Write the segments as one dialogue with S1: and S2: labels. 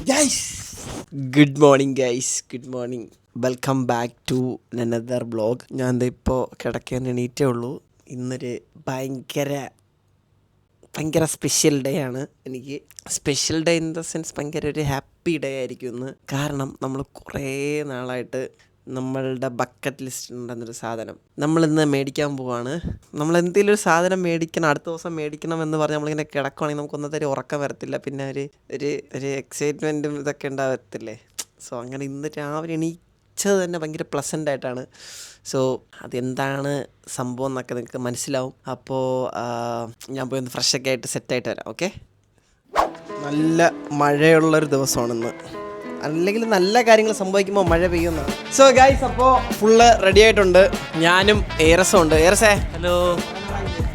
S1: Guys good morning good morning. Welcome back to another vlog. ഞാൻ ഇപ്പോൾ കിടക്കാൻ എണീറ്റേ ഉള്ളൂ. ഇന്നൊരു ഭയങ്കര സ്പെഷ്യൽ ഡേ ആണ് എനിക്ക്. Special day in the sense ഭയങ്കര ഒരു ഹാപ്പി ഡേ ആയിരിക്കും ഇന്ന്. കാരണം നമ്മൾ കുറേ നാളായിട്ട് നമ്മളുടെ ബക്കറ്റ് ലിസ്റ്റ് ഉണ്ടെന്നൊരു സാധനം നമ്മളിന്ന് മേടിക്കാൻ പോവാണ്. നമ്മൾ എന്തെങ്കിലും ഒരു സാധനം മേടിക്കണം, അടുത്ത ദിവസം മേടിക്കണം എന്ന് പറഞ്ഞ് നമ്മളിങ്ങനെ കിടക്കുവാണെങ്കിൽ നമുക്ക് ഒന്നത്തെ ഉറക്കം വരത്തില്ല, പിന്നെ ഒരു എക്സൈറ്റ്മെൻറ്റും ഇതൊക്കെ ഉണ്ടാവത്തില്ലേ. സോ അങ്ങനെ ഇന്ന് രാവിലെ എണീച്ചത് തന്നെ ഭയങ്കര പ്ലസൻ്റ് ആയിട്ടാണ്. സോ അതെന്താണ് സംഭവം എന്നൊക്കെ നിങ്ങൾക്ക് മനസ്സിലാവും. അപ്പോൾ ഞാൻ പോയി ഒന്ന് ഫ്രഷൊക്കെ ആയിട്ട് സെറ്റായിട്ട് വരാം. ഓക്കെ. നല്ല മഴയുള്ളൊരു ദിവസമാണിന്ന്. അല്ലെങ്കിൽ നല്ല കാര്യങ്ങൾ സംഭവിക്കുമ്പോൾ മഴ പെയ്യുന്നതാണ്. സോ ഗൈസ്, അപ്പോൾ ഫുള്ള് റെഡി ആയിട്ടുണ്ട്. ഞാനും ഏറസും ഉണ്ട്. ഏറസേ
S2: ഹലോ.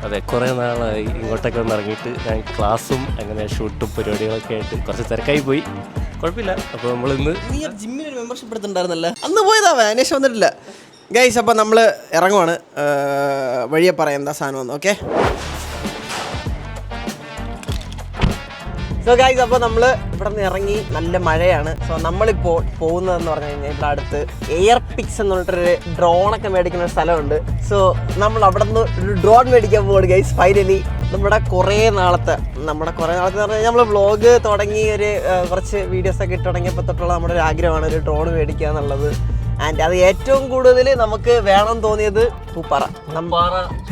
S2: അതെ, കുറേ നാളായി ഇങ്ങോട്ടൊക്കെ ഒന്ന് ഇറങ്ങിയിട്ട്. ഞാൻ ക്ലാസ്സും അങ്ങനെ ഷൂട്ടും പരിപാടികളൊക്കെ ആയിട്ട് കുറച്ച് തിരക്കായി പോയി. കുഴപ്പമില്ല. അപ്പോൾ നമ്മളിന്ന്
S1: നീ ജിമ്മിന് ഒരു മെമ്പർഷിപ്പ് എടുത്തിട്ടുണ്ടായിരുന്നല്ലേ? അന്ന് പോയതാവേ, അന്വേഷണം വന്നിട്ടില്ല. ഗൈസ്, അപ്പോൾ നമ്മൾ ഇറങ്ങുവാണ്. വഴിയെ പറയാം എന്താ സാധനം വന്നു. ഓക്കെ. സോ ഗൈസ്, അപ്പോൾ നമ്മൾ ഇവിടെ നിന്ന് ഇറങ്ങി. നല്ല മഴയാണ്. സോ നമ്മളിപ്പോൾ പോകുന്നതെന്ന് പറഞ്ഞു കഴിഞ്ഞാൽ ഇവിടെ അടുത്ത് എയർ പിക്സ് എന്ന് പറഞ്ഞിട്ടൊരു ഡ്രോണൊക്കെ മേടിക്കുന്ന ഒരു സ്ഥലമുണ്ട്. സോ നമ്മൾ അവിടെ നിന്ന് ഒരു ഡ്രോൺ മേടിക്കാൻ പോകുന്നു ഗൈസ്. ഫൈനലി നമ്മുടെ കുറേ നാളത്തെ എന്ന് പറഞ്ഞു കഴിഞ്ഞാൽ നമ്മൾ വ്ളോഗ് തുടങ്ങി ഒരു കുറച്ച് വീഡിയോസൊക്കെ ഇട്ട് തുടങ്ങിയപ്പോൾ തൊട്ടുള്ള നമ്മുടെ ഒരു ആഗ്രഹമാണ് ഒരു ഡ്രോൺ മേടിക്കുക എന്നുള്ളത്. ആൻഡ് അത് ഏറ്റവും കൂടുതൽ നമുക്ക് വേണം തോന്നിയത് പൂപ്പാറ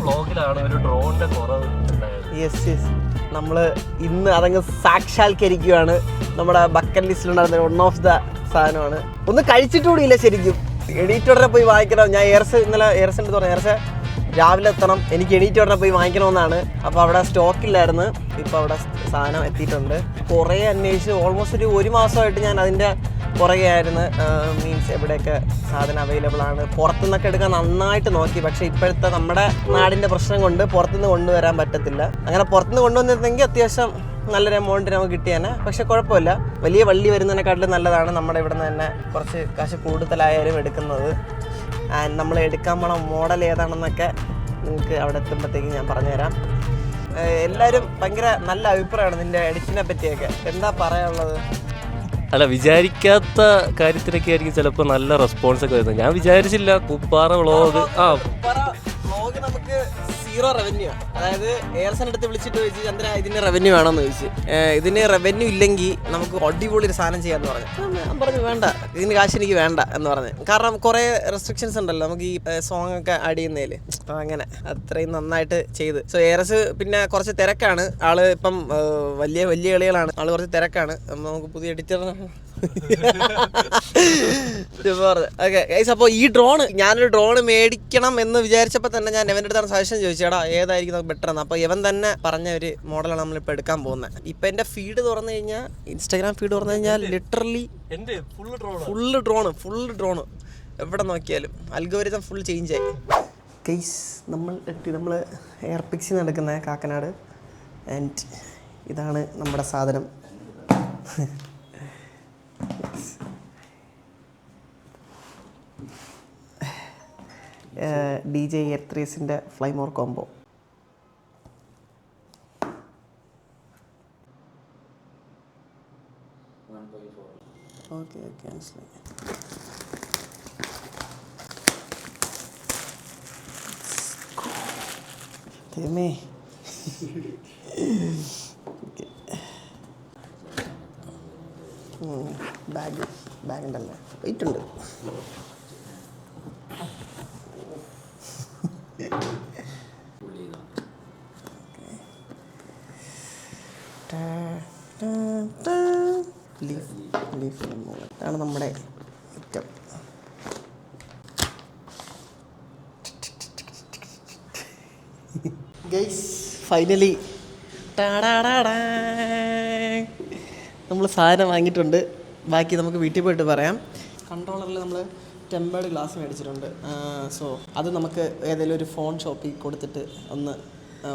S2: വ്ളോഗിലാണ് ഒരു ഡ്രോണിന്റെ കുറവ്.
S1: യെസ്, നമ്മൾ ഇന്ന് അതങ്ങ് സാക്ഷാത്കരിക്കുകയാണ്. നമ്മുടെ ബക്കറ്റ് ലിസ്റ്റിലുണ്ടായിരുന്ന വൺ ഓഫ് ദ സാധനമാണ്. ഒന്ന് കഴിച്ചിട്ടുകൂടിയില്ല ശരിക്കും. എണീറ്റ് ഉടനെ പോയി വാങ്ങിക്കണം. ഞാൻ ഇന്നലെ ഏർസിൻ്റെ പറഞ്ഞു, ഏർസ് രാവിലെ എത്തണം, എനിക്ക് എണീറ്റ് ഉടനെ പോയി വാങ്ങിക്കണമെന്നാണ്. അപ്പോൾ അവിടെ സ്റ്റോക്കില്ലായിരുന്നു. ഇപ്പോൾ അവിടെ സാധനം എത്തിയിട്ടുണ്ട്. കുറേ അന്വേഷിച്ച് ഓൾമോസ്റ്റ് ഒരു മാസമായിട്ട് ഞാൻ അതിൻ്റെ പുറകെ ആയിരുന്നു. മീൻസ് എവിടെയൊക്കെ സാധനം അവൈലബിൾ ആണ്. പുറത്തുനിന്നൊക്കെ എടുക്കാൻ നന്നായിട്ട് നോക്കി. പക്ഷേ ഇപ്പോഴത്തെ നമ്മുടെ നാടിൻ്റെ പ്രശ്നം കൊണ്ട് പുറത്തുനിന്ന് കൊണ്ടുവരാൻ പറ്റത്തില്ല. അങ്ങനെ പുറത്തുനിന്ന് കൊണ്ടുവന്നിരുന്നെങ്കിൽ അത്യാവശ്യം നല്ലൊരു എമൗണ്ടിന് നമുക്ക് കിട്ടിയേനെ. പക്ഷെ കുഴപ്പമില്ല, വലിയ വള്ളി വരുന്നതിനെക്കാട്ടിലും നല്ലതാണ് നമ്മുടെ ഇവിടെ നിന്ന് തന്നെ കുറച്ച് കാശ് കൂടുതലായാലും എടുക്കുന്നത്. ആൻഡ് നമ്മൾ എടുക്കാൻ പോണ മോഡൽ ഏതാണെന്നൊക്കെ നിങ്ങൾക്ക് അവിടെ എത്തുമ്പോഴത്തേക്കും ഞാൻ പറഞ്ഞുതരാം. എല്ലാവരും ഭയങ്കര നല്ല അഭിപ്രായമാണ് നിൻ്റെ എഡിറ്റിനെ പറ്റിയൊക്കെ. എന്താ പറയാനുള്ളത്?
S2: അല്ല, വിചാരിക്കാത്ത കാര്യത്തിനൊക്കെ ആയിരിക്കും ചിലപ്പോൾ നല്ല റെസ്പോൺസ് ഒക്കെ വരുന്നത്. ഞാൻ വിചാരിച്ചില്ല പൂപ്പാറ വ്ളോഗ്
S1: നമുക്ക് സീറോ റവന്യൂ. അതായത് എയർസൻ്റെ അടുത്ത് വിളിച്ചിട്ട് ചോദിച്ചു, ചന്ദ്ര ഇതിന് റവന്യൂ വേണമെന്ന് ചോദിച്ചു. ഇതിന് റവന്യൂ ഇല്ലെങ്കിൽ നമുക്ക് അടിപൊളി ഒരു സാധനം ചെയ്യാമെന്ന് പറഞ്ഞു. ഞാൻ പറഞ്ഞു വേണ്ട, ഇതിന് കാശ് എനിക്ക് വേണ്ട എന്ന് പറഞ്ഞു. കാരണം കുറേ റെസ്ട്രിക്ഷൻസ് ഉണ്ടല്ലോ നമുക്ക് ഈ സോങ് ഒക്കെ ആഡ് ചെയ്യുന്നതിൽ. അപ്പം അങ്ങനെ അത്രയും നന്നായിട്ട് ചെയ്ത്. സോ എയർസ് പിന്നെ കുറച്ച് തിരക്കാണ്. ആള് ഇപ്പം വലിയ കളികളാണ്. ആള് കുറച്ച് തിരക്കാണ്. നമുക്ക് പുതിയ എഡിറ്റർ ഓക്കെ ഗൈസ്. അപ്പോൾ ഈ ഞാനൊരു ഡ്രോൺ മേടിക്കണം എന്ന് വിചാരിച്ചപ്പോൾ തന്നെ ഞാൻ ഇവൻ്റെ അടുത്താണ് സജഷൻ ചോദിച്ചേടാ ഏതായിരിക്കും നമുക്ക് ബെറ്റർ എന്ന്. അപ്പോൾ ഇവൻ തന്നെ പറഞ്ഞ ഒരു മോഡലാണ് നമ്മളിപ്പോൾ എടുക്കാൻ പോകുന്നത്. ഇപ്പം എൻ്റെ ഫീഡ് തുറന്നു കഴിഞ്ഞാൽ, ഇൻസ്റ്റാഗ്രാം ഫീഡ് തുറന്നു കഴിഞ്ഞാൽ ലിറ്ററലി ഫുള്ള് ഡ്രോണ് എവിടെ നോക്കിയാലും അൽഗോരിതം ഫുൾ ചേഞ്ചായി. ഗൈസ്, നമ്മൾ എയർ പിക്സിൽ നിന്ന് എടുക്കുന്ന കാക്കനാട്. ആൻഡ് ഇതാണ് നമ്മുടെ സാധനം. DJ എയർ3ൻ്റെ ഫ്ലൈമോർ കോംബോ. ഓക്കെ മനസ്സിലായി. ബാഗ് ഉണ്ടല്ലേ, വെയിറ്റ് ഉണ്ട്. ഇതാണ് നമ്മുടെ ഐറ്റം. ഗൈസ്, ഫൈനലി നമ്മൾ സാധനം വാങ്ങിയിട്ടുണ്ട്. ബാക്കി നമുക്ക് വീട്ടിൽ പോയിട്ട് പറയാം. കൺട്രോളറിൽ നമ്മൾ ടെമ്പേർഡ് ഗ്ലാസ് മേടിച്ചിട്ടുണ്ട്. സോ അത് നമുക്ക് ഏതെങ്കിലും ഒരു ഫോൺ ഷോപ്പിൽ കൊടുത്തിട്ട് ഒന്ന്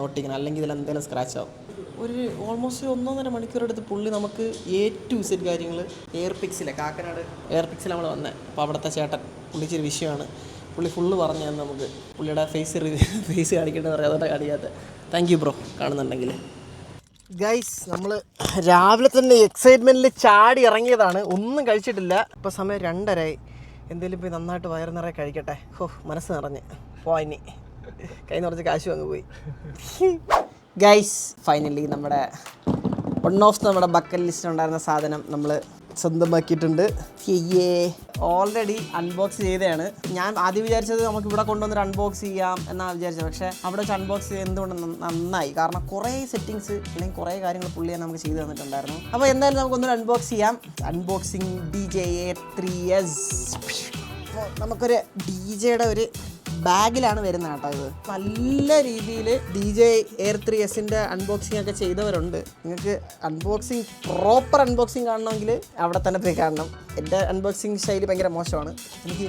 S1: ഒട്ടിക്കണം, അല്ലെങ്കിൽ ഇതിൽ എന്തെങ്കിലും സ്ക്രാച്ച് ആവും. ഒരു ഓൾമോസ്റ്റ് 1.5 മണിക്കൂറെടുത്ത് പുള്ളി നമുക്ക് A to Z കാര്യങ്ങൾ എയർ പിക്സിലെ കാക്കനാട് എയർ പിക്സിൽ നമ്മൾ വന്നത്. അപ്പോൾ അവിടുത്തെ ചേട്ടൻ പുള്ളിച്ചൊരു വിഷയമാണ്. പുള്ളി ഫുള്ള് പറഞ്ഞു തന്നെ നമുക്ക് പുള്ളിയുടെ ഫേസ് കാണിക്കേണ്ടതെന്ന് പറയാം. അതുകൊണ്ട് കാണിക്കാത്ത. താങ്ക് യു ബ്രോ കാണുന്നുണ്ടെങ്കിൽ. ഗൈസ് നമ്മൾ രാവിലെ തന്നെ എക്സൈറ്റ്മെൻറ്റിൽ ചാടി ഇറങ്ങിയതാണ്, ഒന്നും കഴിച്ചിട്ടില്ല. ഇപ്പോൾ സമയം 2:30. എന്തെങ്കിലും പോയി നന്നായിട്ട് വയറ് നിറയെ കഴിക്കട്ടെ. മനസ്സ് നിറഞ്ഞ് പോയിനി കൈ നിറച്ച് കാശും അങ്ങ് പോയി. ഗൈസ് ഫൈനലി നമ്മുടെ നമ്മുടെ ബക്കറ്റ് ലിസ്റ്റിലുണ്ടായിരുന്ന സാധനം നമ്മൾ സ്വന്തമാക്കിയിട്ടുണ്ട്. ഓൾറെഡി അൺബോക്സ് ചെയ്തതാണ്. ഞാൻ ആദ്യം വിചാരിച്ചത് നമുക്ക് ഇവിടെ കൊണ്ടുവന്നൊരു അൺബോക്സ് ചെയ്യാം എന്നാണ് വിചാരിച്ചത്. പക്ഷേ അവിടെ വെച്ച് അൺബോക്സ് ചെയ്ത് എന്തുകൊണ്ട് നന്നായി, കാരണം കുറേ സെറ്റിങ്സ് അല്ലെങ്കിൽ കുറേ കാര്യങ്ങൾ പുള്ളിയെ നമുക്ക് ചെയ്തു തന്നിട്ടുണ്ടായിരുന്നു. അപ്പോൾ എന്തായാലും നമുക്കൊന്നൊരു അൺബോക്സ് ചെയ്യാം. Unboxing DJ-A3S. അപ്പോൾ നമുക്കൊരു DJ-യുടെ ഒരു ബാഗിലാണ് വരുന്നത് കേട്ടോ. ഇത് നല്ല രീതിയിൽ DJ-A3S-ൻ്റെ അൺബോക്സിംഗ് ഒക്കെ ചെയ്തവരുണ്ട്. നിങ്ങൾക്ക് പ്രോപ്പർ അൺബോക്സിങ് കാണണമെങ്കിൽ അവിടെ തന്നെ പോയി കാണണം. എൻ്റെ അൺബോക്സിങ് ശൈലി ഭയങ്കര മോശമാണ്. എനിക്ക്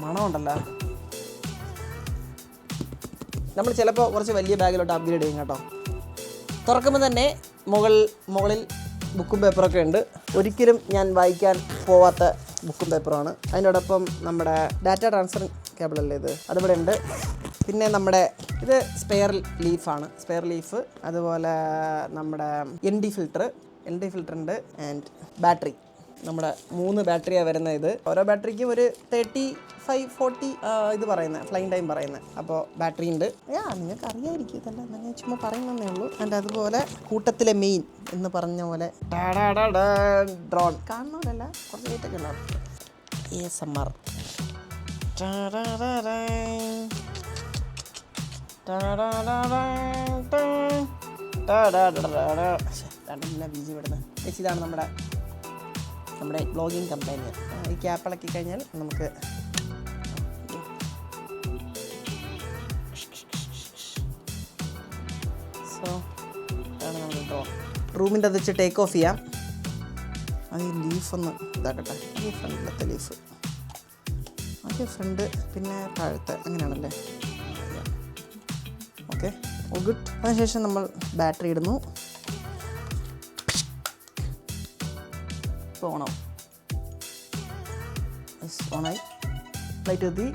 S1: മണമുണ്ടല്ലോ. നമ്മൾ ചിലപ്പോൾ കുറച്ച് വലിയ ബാഗിലോട്ട് അപ്ഗ്രേഡ് ചെയ്യും കേട്ടോ. തുറക്കുമ്പോൾ തന്നെ മുകളിൽ ബുക്കും പേപ്പറൊക്കെ ഉണ്ട്. ഒരിക്കലും ഞാൻ വായിക്കാൻ പോവാത്ത ബുക്കും പേപ്പറുമാണ്. അതിനോടൊപ്പം നമ്മുടെ ഡാറ്റ ട്രാൻസ്ഫർ കേബിളല്ലേ ഇത്, അതിവിടെ ഉണ്ട്. പിന്നെ നമ്മുടെ ഇത് സ്പെയർ ലീഫ്, അതുപോലെ നമ്മുടെ ND ഫിൽറ്റർ ഉണ്ട്. ആൻഡ് ബാറ്ററി, നമ്മുടെ 3 ബാറ്ററിയാണ് വരുന്നത്. ഇത് ഓരോ ബാറ്ററിക്കും ഒരു 35-40 ഇത് പറയുന്നത് ഫ്ലൈങ് ടൈം പറയുന്നത്. അപ്പോൾ ബാറ്ററി ഉണ്ട്. നിങ്ങൾക്ക് അറിയാമായിരിക്കും, ഇതല്ല ഞാൻ ചുമ്മാ പറയുന്നതേ ഉള്ളൂ. ആൻഡ് അതുപോലെ കൂട്ടത്തിലെ മെയിൻ എന്ന് പറഞ്ഞ പോലെ ഡ്രോൺ കാണുന്നവരല്ല, കുറച്ച് ലൈറ്റൊക്കെ ഉണ്ടാവും. ASMR. ഇതാണ് നമ്മുടെ വ്ളോഗിങ് കമ്പനി. ഈ ക്യാപ്പിളക്കി കഴിഞ്ഞാൽ നമുക്ക് റൂമിൻ്റെ അത് വെച്ച് ടേക്ക് ഓഫ് ചെയ്യാം. അത് ലീഫൊന്ന് ഇതാക്കട്ടെ. ഈ ഫ്രണ്ടിലത്തെ ലീഫ്, ആദ്യം ഫ്രണ്ട് പിന്നെ താഴത്തെ, അങ്ങനെയാണല്ലേ? Okay, good. അതിനുശേഷം നമ്മൾ ബാറ്ററി ഇടുന്നു. ഇപ്പോൾ ഓണാവും. ഓണായി. ലൈറ്റ് എത്തി.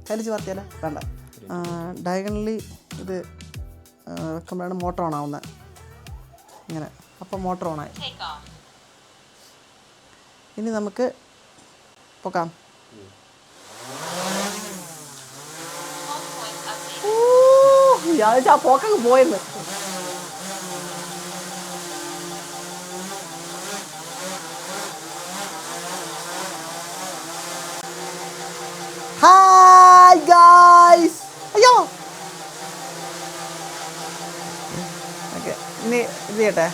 S1: കരിച്ച് വാർത്തിയാലേ വേണ്ട. ഡയഗണലി ഇത് വെക്കുമ്പോഴാണ് മോട്ടർ ഓൺ ആവുന്നത്. ഇങ്ങനെ, അപ്പോൾ മോട്ടർ ഓണായി. ഇനി നമുക്ക് പോകാം. ആ പോക്കങ്ങ് പോയെന്ന്. Hi guys. അയ്യോ, ഓക്കെ, ഇനി ഇത് ചെയ്യട്ടെ.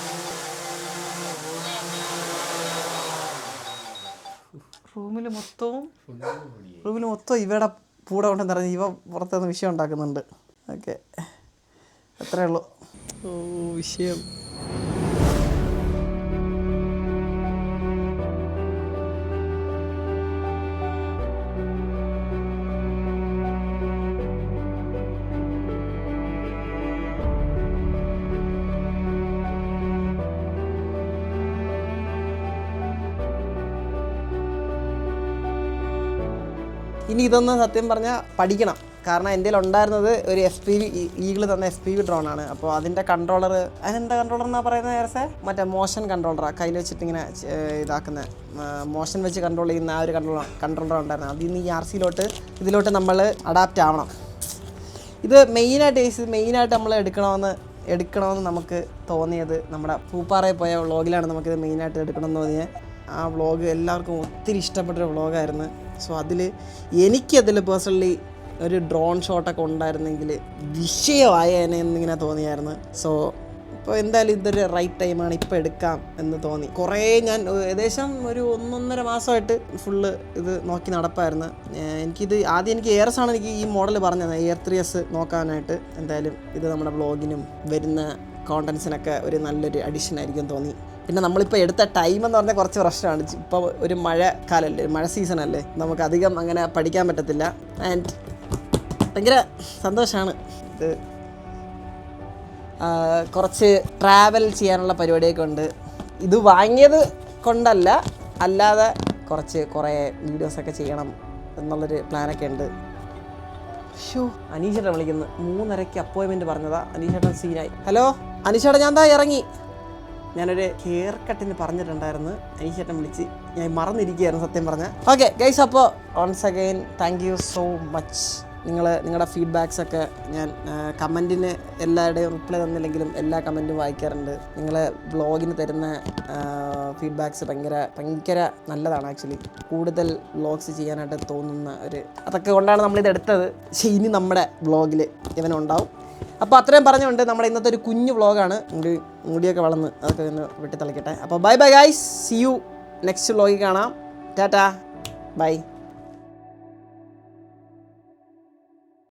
S1: റൂമിൽ മൊത്തം ഇവയുടെ പൂട കൊണ്ടെന്ന് പറഞ്ഞ് ഇവ പുറത്തുനിന്ന് വിഷയം ഉണ്ടാക്കുന്നുണ്ട്. ഓക്കെ, അത്രേ ഉള്ളൂ. വിഷയം. ഇനി ഇതൊന്ന് സത്യം പറഞ്ഞാൽ പഠിക്കണം. കാരണം എൻ്റെ ഉണ്ടായിരുന്നത് ഒരു FPV, ഈഗിൾ തന്ന FPV ഡ്രോണാണ്. അപ്പോൾ അതിൻ്റെ കൺട്രോളർ, അതിനെന്താ കൺട്രോളർ എന്നാണ് പറയുന്നത് നേരത്തെ? മറ്റേ മോഷൻ കൺട്രോളറാണ്. കയ്യിൽ വെച്ചിട്ട് ഇങ്ങനെ ഇതാക്കുന്ന, മോഷൻ വെച്ച് കൺട്രോൾ ചെയ്യുന്ന ആ ഒരു കൺട്രോളർ ഉണ്ടായിരുന്നു. അതിൽ നിന്ന് ഈ RC ഇതിലോട്ട് നമ്മൾ അഡാപ്റ്റ് ആവണം. ഇത് മെയിനായിട്ട് നമ്മൾ എടുക്കണമെന്ന് നമുക്ക് തോന്നിയത് നമ്മുടെ പൂപ്പാറയിൽ പോയ വ്ളോഗിലാണ്. നമുക്കിത് മെയിനായിട്ട് എടുക്കണമെന്ന് തോന്നിയത്. ആ വ്ളോഗ് എല്ലാവർക്കും ഒത്തിരി ഇഷ്ടപ്പെട്ടൊരു വ്ളോഗായിരുന്നു. സോ എനിക്കതിൽ പേഴ്സണലി ഒരു ഡ്രോൺ ഷോട്ടൊക്കെ ഉണ്ടായിരുന്നെങ്കിൽ വിഷയമായേനെ എന്നിങ്ങനെ തോന്നിയായിരുന്നു. സോ ഇപ്പോൾ എന്തായാലും ഇതൊരു റൈറ്റ് ടൈമാണ്, ഇപ്പോൾ എടുക്കാം എന്ന് തോന്നി. കുറേ ഞാൻ ഏകദേശം ഒരു 1.5 മാസമായിട്ട് ഫുള്ള് ഇത് നോക്കി നടപ്പായിരുന്നു. എനിക്ക് എയർസാണ് എനിക്ക് ഈ മോഡൽ പറഞ്ഞത്, A3S നോക്കാനായിട്ട്. എന്തായാലും ഇത് നമ്മുടെ വ്ളോഗിനും വരുന്ന കോണ്ടൻസിനൊക്കെ ഒരു നല്ലൊരു അഡിഷൻ ആയിരിക്കും തോന്നി. പിന്നെ നമ്മളിപ്പോൾ എടുത്ത ടൈം എന്ന് പറഞ്ഞാൽ കുറച്ച് പ്രശ്നമാണ്. ഇപ്പോൾ ഒരു മഴക്കാലമല്ലേ, മഴ സീസണല്ലേ, നമുക്ക് അധികം അങ്ങനെ പഠിക്കാൻ പറ്റത്തില്ല. ആൻഡ് ഭയങ്കര സന്തോഷമാണ്. ഇത് കുറച്ച് ട്രാവൽ ചെയ്യാനുള്ള പരിപാടിയൊക്കെ ഉണ്ട്. ഇത് വാങ്ങിയത് കൊണ്ടല്ല, അല്ലാതെ കുറേ വീഡിയോസൊക്കെ ചെയ്യണം എന്നുള്ളൊരു പ്ലാനൊക്കെ ഉണ്ട്. ഷോ അനീഷേട്ടൻ വിളിക്കുന്നു. 3:30 അപ്പോയിൻമെൻറ്റ് പറഞ്ഞതാ. അനീഷേട്ടൻ സീനായി. ഹലോ അനീഷേട്ടൻ, ഞാൻ ഇറങ്ങി. ഞാനൊരു ഹെയർ കട്ടിന് പറഞ്ഞിട്ടുണ്ടായിരുന്നു. അനീഷേട്ടൻ വിളിച്ച് ഞാൻ മറന്നിരിക്കുകയായിരുന്നു സത്യം പറഞ്ഞാൽ. ഓക്കെ ഗൈസ്, അപ്പോൾ once again thank you so much. നിങ്ങളുടെ ഫീഡ്ബാക്സൊക്കെ ഞാൻ കമൻറ്റിന് എല്ലാവരുടെയും റിപ്ലൈ തന്നില്ലെങ്കിലും എല്ലാ കമൻറ്റും വായിക്കാറുണ്ട്. നിങ്ങൾ വ്ളോഗിന് തരുന്ന ഫീഡ്ബാക്സ് ഭയങ്കര നല്ലതാണ്. ആക്ച്വലി കൂടുതൽ വ്ളോഗ്സ് ചെയ്യാനായിട്ട് തോന്നുന്ന അതൊക്കെ കൊണ്ടാണ് നമ്മളിത് എടുത്തത്. പക്ഷേ ഇനി നമ്മുടെ വ്ളോഗിൽ ഇവനുണ്ടാവും. അപ്പോൾ അത്രയും പറഞ്ഞുകൊണ്ട് നമ്മുടെ ഇന്നത്തെ ഒരു കുഞ്ഞു വ്ളോഗാണ്. മുടിയൊക്കെ വളർന്ന് അതൊക്കെ ഒന്ന് വെട്ടിത്തളിക്കട്ടെ. അപ്പോൾ bye bye guys, see you next വ്ളോഗിൽ കാണാം. Tata by.